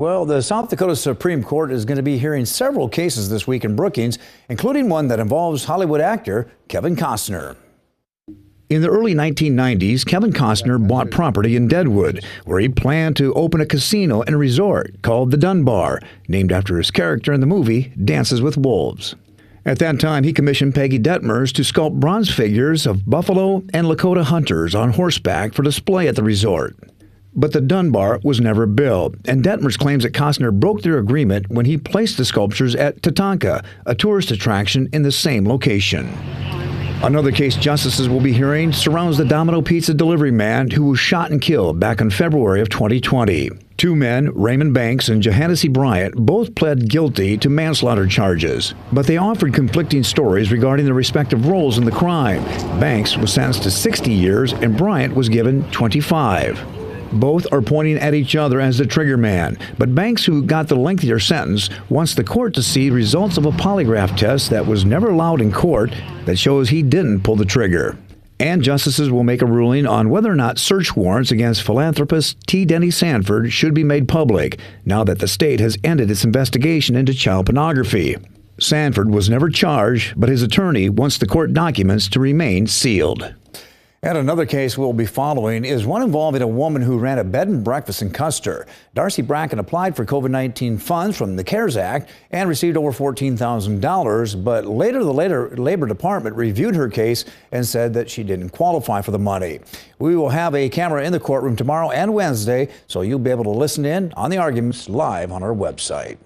Well, the South Dakota Supreme Court is going to be hearing several cases this week in Brookings, including one that involves Hollywood actor Kevin Costner. In the early 1990s, Kevin Costner bought property in Deadwood, where he planned to open a casino and resort called the Dunbar, named after his character in the movie Dances with Wolves. At that time, he commissioned Peggy Detmers to sculpt bronze figures of buffalo and Lakota hunters on horseback for display at the resort. But the Dunbar was never built, and Detmers claims that Costner broke their agreement when he placed the sculptures at Tatanka, a tourist attraction in the same location. Another case justices will be hearing surrounds the Domino Pizza delivery man who was shot and killed back in February of 2020. Two men, Raymond Banks and Johannes Bryant, both pled guilty to manslaughter charges, but they offered conflicting stories regarding their respective roles in the crime. Banks was sentenced to 60 years and Bryant was given 25. Both are pointing at each other as the trigger man, but Banks, who got the lengthier sentence, wants the court to see results of a polygraph test that was never allowed in court that shows he didn't pull the trigger. And justices will make a ruling on whether or not search warrants against philanthropist T. Denny Sanford should be made public, now that the state has ended its investigation into child pornography. Sanford was never charged, but his attorney wants the court documents to remain sealed. And another case we'll be following is one involving a woman who ran a bed and breakfast in Costner. Darcy Bracken applied for COVID-19 funds from the CARES Act and received over $14,000, but later the Labor Department reviewed her case and said that she didn't qualify for the money. We will have a camera in the courtroom tomorrow and Wednesday, so you'll be able to listen in on the arguments live on our website.